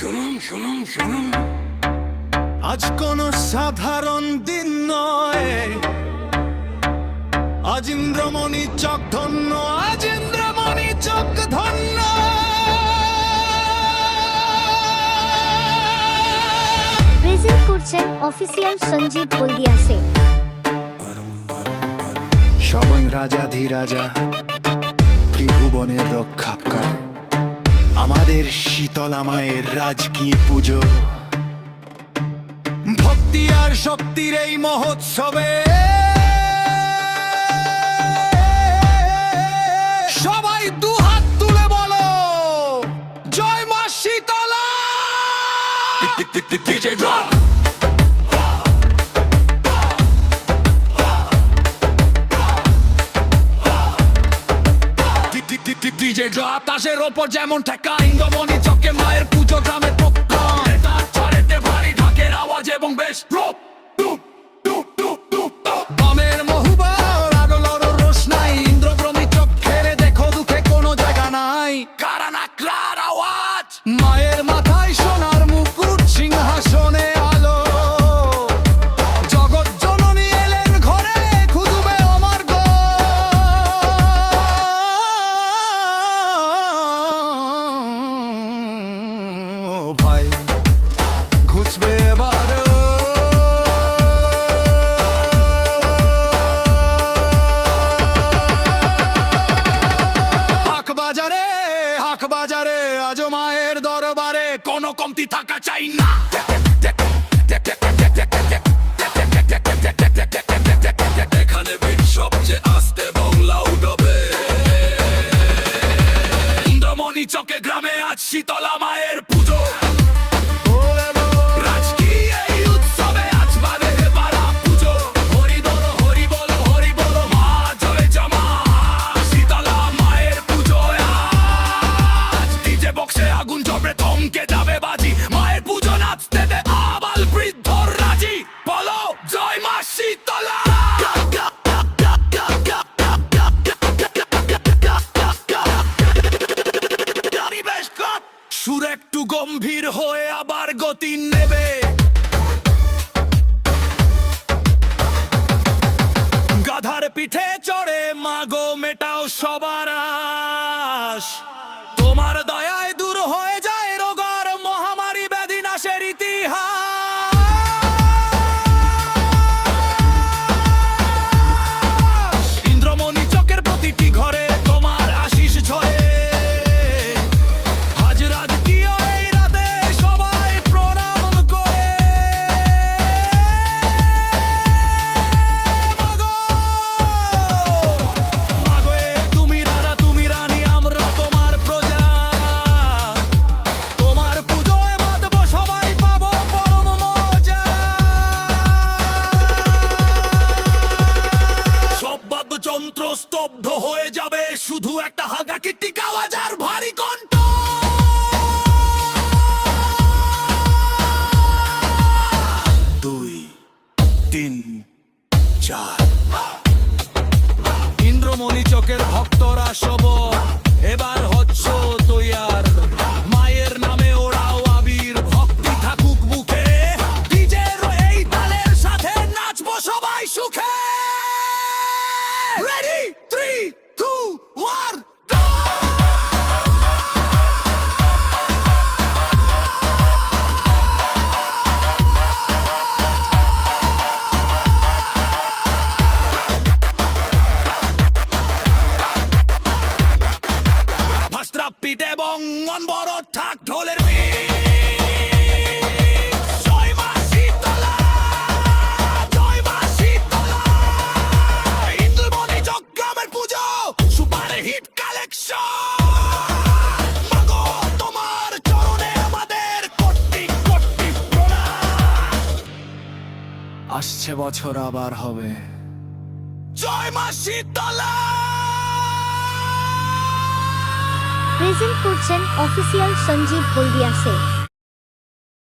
শুনুন শুনুন শুনুন, আজ কোনো সাধারণ দিন নয়, আজ ইন্দ্রমণি চক ধন্য, আজ ইন্দ্রমণি চক ধন্য। প্রেজেন্ট করছেন অফিসিয়াল সঞ্জীব হলদিয়াসে। স্বয়ং রাজাধিরাজা ত্রিভুবনের রক্ষাকার, আমাদের শীতলা মায়ের রাজকীয় পুজো, ভক্তি আর শক্তির এই মহোৎসবে সবাই দুহাত তুলে বলো জয় মা শীতলা। ডিজে ড্রপ তাসের ওপর যেমন ঠেকা, ইন্দ্রমণি চকে মায়ের পুজো গ্রামের পক্ষণ, চারেতে ভারী ঢাকের আওয়াজ এবং বেশ রূপ বামের মহুবার আরো লড়ো রোশনাই, ইন্দ্রপ্রমি চোখ ফেলে দেখো দুঃখে কোনো জায়গা নাই। কারা নাকড়ার আওয়াজ, মায়ের মাথায় সোনার মুকুট, সিংহাসনে আলো, জগৎ জননী এলেন ঘরে, খুঁজবে আমার গো। ভাই ঘুচবে এবারও, হাক বাজারে হাক বাজারে, আজো মায়ের দরবারে কোনো কমতি থাকা চাই না। এখানে বিট সবচেয়ে আস্তে এবং লাউড হবে। ইন্দ্রমণি চকে গ্রামে আজ শীতলা মায়ের পুজো, রাজকীয় এই উৎসবে আজ বাদে পাড়া পুজো। হরি বলো হরি বলো হরি বলো, মা জয় জমা শীতলা মায়ের পুজো আজ। ডিজে বক্সে আগুন ঝরবে, থমকে যাবে বাজি, মায়ের পুজো নাচতে দে আবাল বৃদ্ধর রাজি। বলো জয় মা শীতলা। সুর একটু গম্ভীর হয়ে আবার গতি নেবে, গাধার পিঠে চড়ে মাগো মেটাও সবার আশ। তোমার দয়ায় দূর হয়ে যায় রোগার মহামারী, ব্যাধি নাশের ইতিহাস। ইন্দ্রমণি চকের প্রতিটি ঘরে তোমার আশিস ঝরে, আজ রাজকীয় এই রাতে সবাই প্রণাম করে। মাগো মাগো এ তুমি রাজা তুমি রানী, আমরা তোমার প্রজা, তোমার পুজোয় মাতব সবাই, পাবো পরম মজা। সব বাদ্যযন্ত্র স্তব্ধ হয়ে যাবে, শুধু একটা হালকা কীর্তিক আওয়াজ আর ভারী কণ্ঠ। 2, 3, 4 ইন্দ্রমণি চকের ভক্তরা সব এবার হচ্ছ তৈয়ার, মায়ের নামে ওরাও আবির, ভক্তি থাকুক মুখে, ডিজের এই তালের সাথে নাচবো সবাই সুখে। Ready 3, 2, 1 go! ভাস্ত্রাপিত এবং অনবরত ঠাক ঢোলের মিট। জয় মা শীতলা, জয় মা শীতলা। ইন্দ্রমণি চক গ্রামের পুজো, সুপার হিট কালেকশন। মাগো তোমার চরণে আমাদের কোটি কোটি প্রণাম। আসছে বছর আবার হবে। জয় মা শীতলা। প্রেজেন্ট করছেন অফিসিয়াল সঞ্জীব হলদিয়াসে।